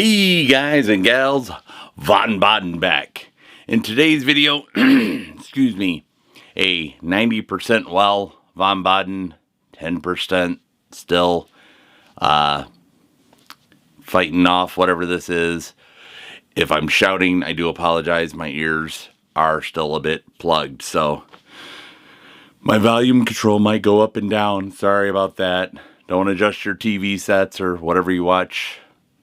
Hey guys and gals, Von Baden back. In today's video, excuse me, a 90% well Von Baden, 10% still fighting off whatever this is. If I'm shouting, I do apologize. My ears are still a bit plugged, so my volume control might go up and down. Sorry about that. Don't adjust your TV sets or whatever you watch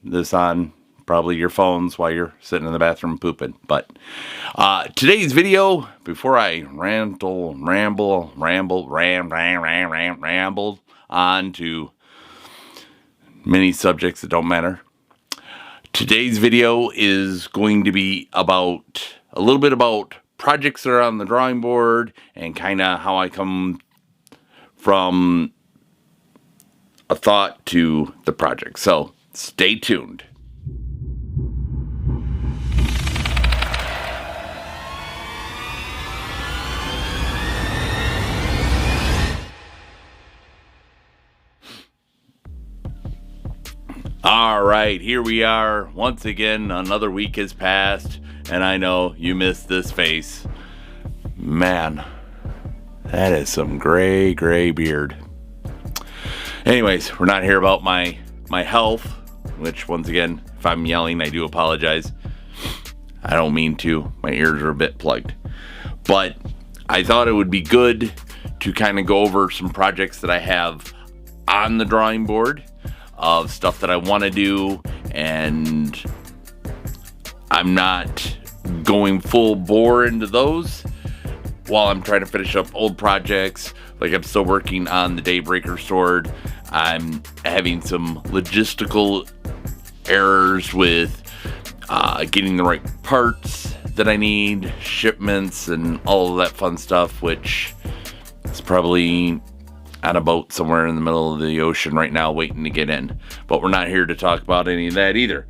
this on, probably your phones while you're sitting in the bathroom pooping. But today's video, before I ramble on to many subjects that don't matter, today's video is going to be about a little bit about projects that are on the drawing board and kind of how I come from a thought to the project. So stay tuned. All right, here we are. Once again, another week has passed, and I know you missed this face. Man, that is some gray beard. Anyways, we're not here about my health, which once again, if I'm yelling, I do apologize. I don't mean to. My ears are a bit plugged. But I thought it would be good to kind of go over some projects that I have on the drawing board of stuff that I want to do, and I'm not going full bore into those while I'm trying to finish up old projects. Like, I'm still working on the Daybreaker sword. I'm having some logistical errors with getting the right parts that I need, shipments, and all of that fun stuff, which is probably on a boat somewhere in the middle of the ocean right now waiting to get in. But we're not here to talk about any of that either.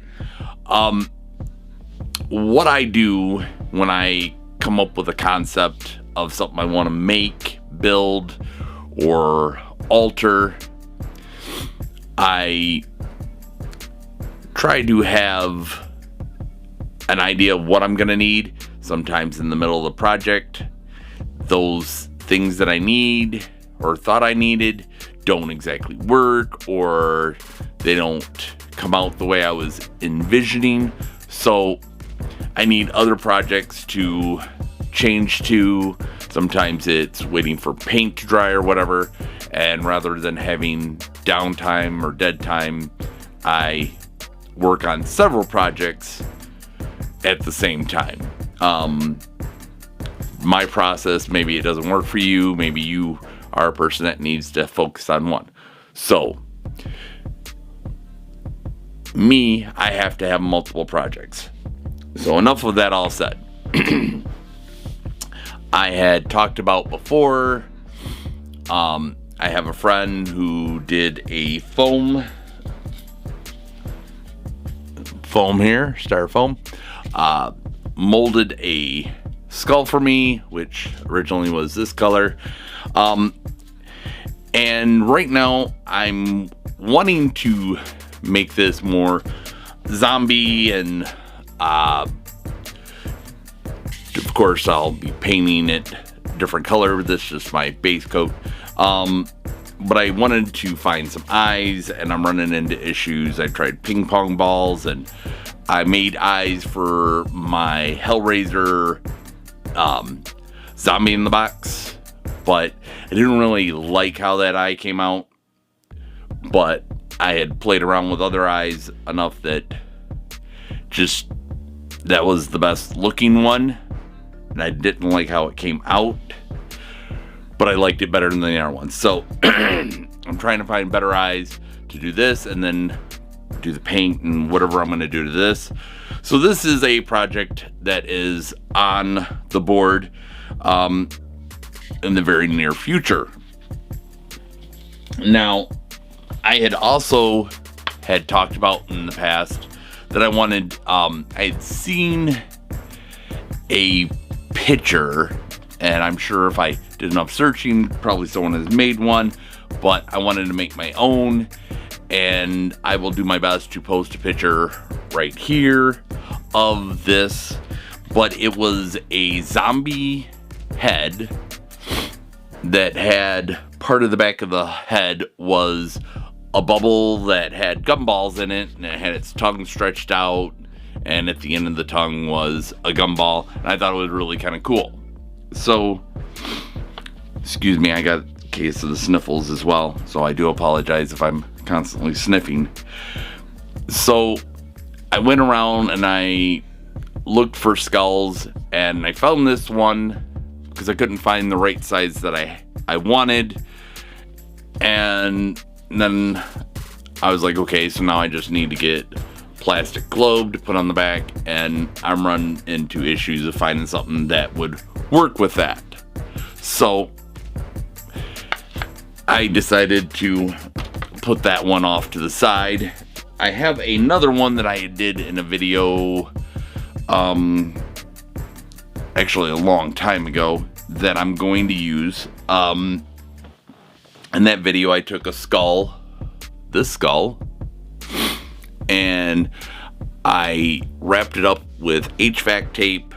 What I do when I come up with a concept of something I want to make, build, or alter, I try to have an idea of what I'm going to need. Sometimes in the middle of the project, those things that I need or thought I needed don't exactly work, or they don't come out the way I was envisioning. So I need other projects to change to. Sometimes it's waiting for paint to dry or whatever, and rather than having downtime or dead time, I work on several projects at the same time. My process, maybe it doesn't work for you. Maybe you are a person that needs to focus on one. So me, I have to have multiple projects. So enough of that all said. I had talked about before, I have a friend who did a foam here, styrofoam, molded a skull for me, which originally was this color. And right now I'm wanting to make this more zombie, and of course I'll be painting it different color. This is just my base coat. But I wanted to find some eyes, and I'm running into issues. I tried ping pong balls, and I made eyes for my Hellraiser zombie in the box, but I didn't really like how that eye came out. But I had played around with other eyes enough that just that was the best looking one, and I didn't like how it came out, but I liked it better than the other one. So I'm trying to find better eyes to do this, and then do the paint and whatever I'm going to do to this. So this is a project that is on the board in the very near future. Now, I had also talked about in the past that I wanted, I had seen a picture, and I'm sure if I did enough searching, probably someone has made one, but I wanted to make my own. and I will do my best to post a picture right here of this, but it was a zombie head that had part of the back of the head was a bubble that had gumballs in it, and it had its tongue stretched out, and at the end of the tongue was a gumball, and I thought it was really kind of cool. So, excuse me, I got a case of the sniffles as well, so I do apologize if I'm constantly sniffing. So, I went around and I looked for skulls, and I found this one because I couldn't find the right size that I wanted, and then I was like, okay, so now I just need to get plastic globe to put on the back, and I'm running into issues of finding something that would work with that. So I decided to put that one off to the side. I have another one that I did in a video actually a long time ago that I'm going to use. In that video I took a skull, this skull, and I wrapped it up with HVAC tape.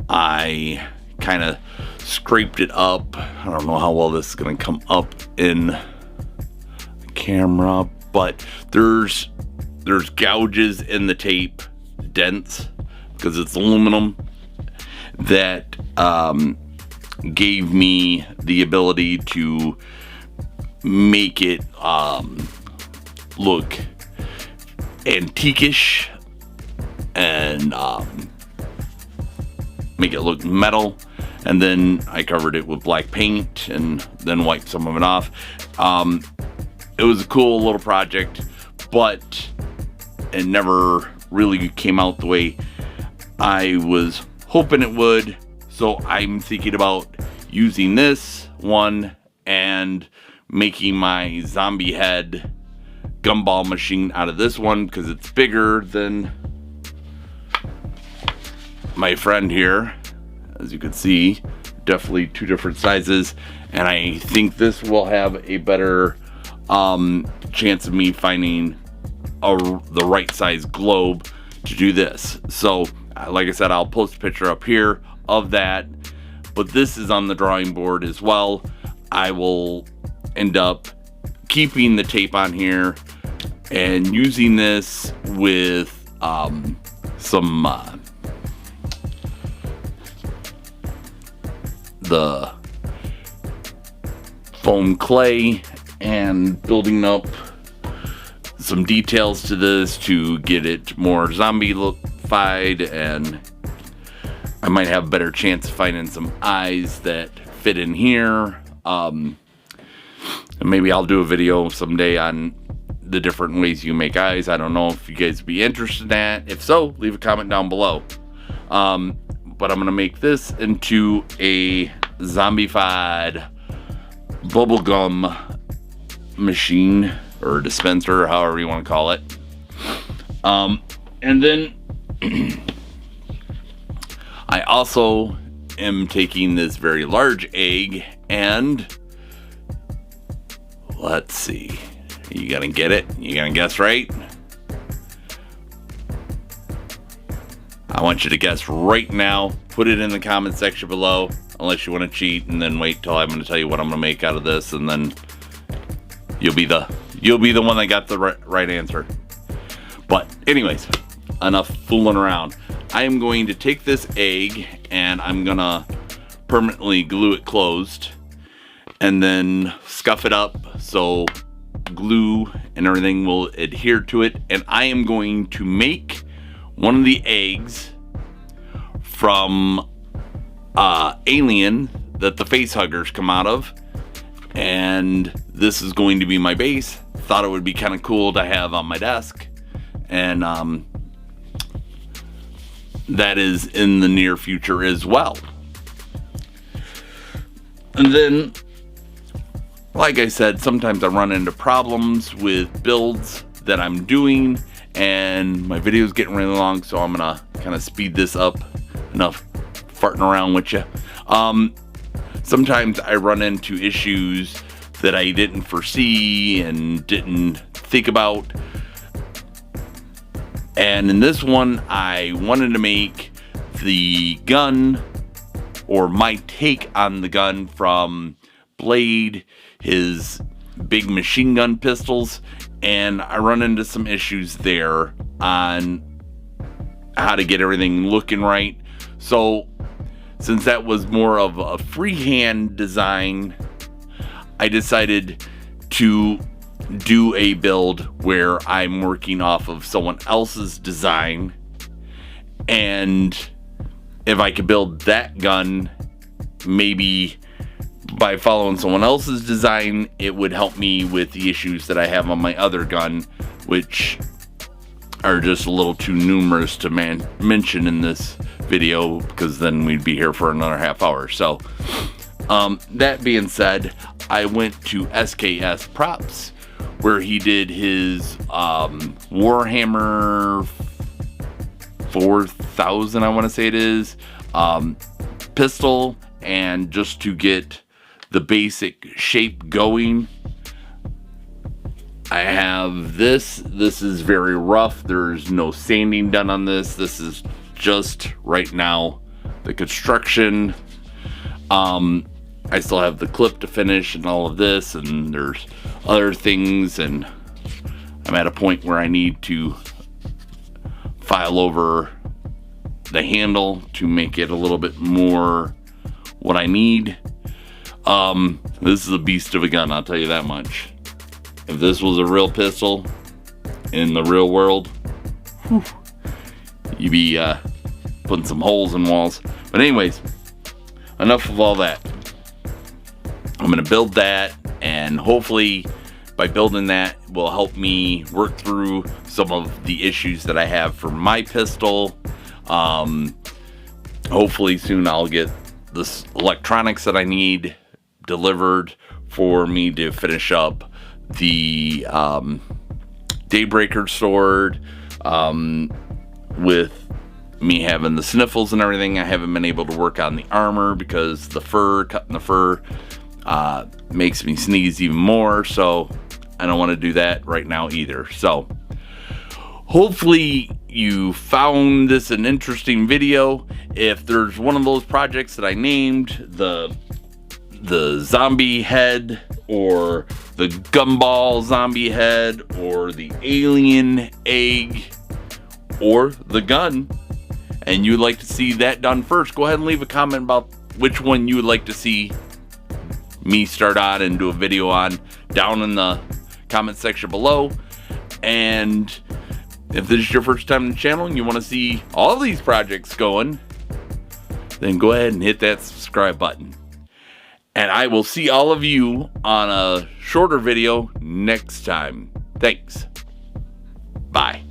I kind of scraped it up. I don't know how well this is going to come up in the camera, but there's gouges in the tape, dents, because it's aluminum, that gave me the ability to make it look antique-ish and make it look metal. And then I covered it with black paint and then wiped some of it off. It was a cool little project, but it never really came out the way I was hoping it would. So I'm thinking about using this one and making my zombie head gumball machine out of this one, because it's bigger than my friend here. As you can see, definitely two different sizes, and I think this will have a better chance of me finding the right size globe to do this. So like I said, I'll post a picture up here of that, but this is on the drawing board as well. I will end up keeping the tape on here and using this with some the foam clay and building up some details to this to get it more zombie-fied, and I might have a better chance of finding some eyes that fit in here. And maybe I'll do a video someday on the different ways you make eyes. I don't know if you guys would be interested in that. If so, leave a comment down below. But I'm going to make this into a zombified bubblegum machine or dispenser, however you want to call it. And then I also am taking this very large egg and let's see. You gonna get it? You gonna guess right? I want you to guess right now. Put it in the comment section below, unless you want to cheat and then wait till I'm going to tell you what I'm going to make out of this, and then you'll be the one that got the right answer. But anyways, enough fooling around. I am going to take this egg and I'm going to permanently glue it closed and then scuff it up so glue and everything will adhere to it, and I am going to make one of the eggs from Alien that the face huggers come out of, and this is going to be my base. Thought it would be kind of cool to have on my desk, and that is in the near future as well. And then, like I said, sometimes I run into problems with builds that I'm doing, and my video's getting really long, so I'm gonna kind of speed this up. Enough farting around with you. Sometimes I run into issues that I didn't foresee and didn't think about. And in this one, I wanted to make the gun, or my take on the gun from Blade, his big machine gun pistols, and I run into some issues there on how to get everything looking right. So since that was more of a freehand design, I decided to do a build where I'm working off of someone else's design, and if I could build that gun, maybe by following someone else's design, it would help me with the issues that I have on my other gun, which are just a little too numerous to mention in this video, because then we'd be here for another half hour. So that being said, I went to SKS Props, where he did his Warhammer 4000, I want to say it is, pistol, and just to get the basic shape going. I have this is very rough. There's no sanding done on this. This is just right now the construction. I still have the clip to finish and all of this, and there's other things, and I'm at a point where I need to file over the handle to make it a little bit more what I need. This is a beast of a gun, I'll tell you that much. If this was a real pistol in the real world, whew, you'd be putting some holes in walls. But anyways, enough of all that. I'm going to build that, and hopefully by building that will help me work through some of the issues that I have for my pistol. Hopefully soon I'll get this electronics that I need delivered for me to finish up the Daybreaker sword. With me having the sniffles and everything, I haven't been able to work on the armor because the fur, cutting the fur, makes me sneeze even more, so I don't want to do that right now either. So hopefully you found this an interesting video. If there's one of those projects that I named, the zombie head, or the gumball zombie head, or the alien egg, or the gun, and you'd like to see that done first, go ahead and leave a comment about which one you would like to see me start on and do a video on down in the comment section below. And if this is your first time on the channel and you want to see all these projects going, then go ahead and hit that subscribe button. And I will see all of you on a shorter video next time. Thanks. Bye.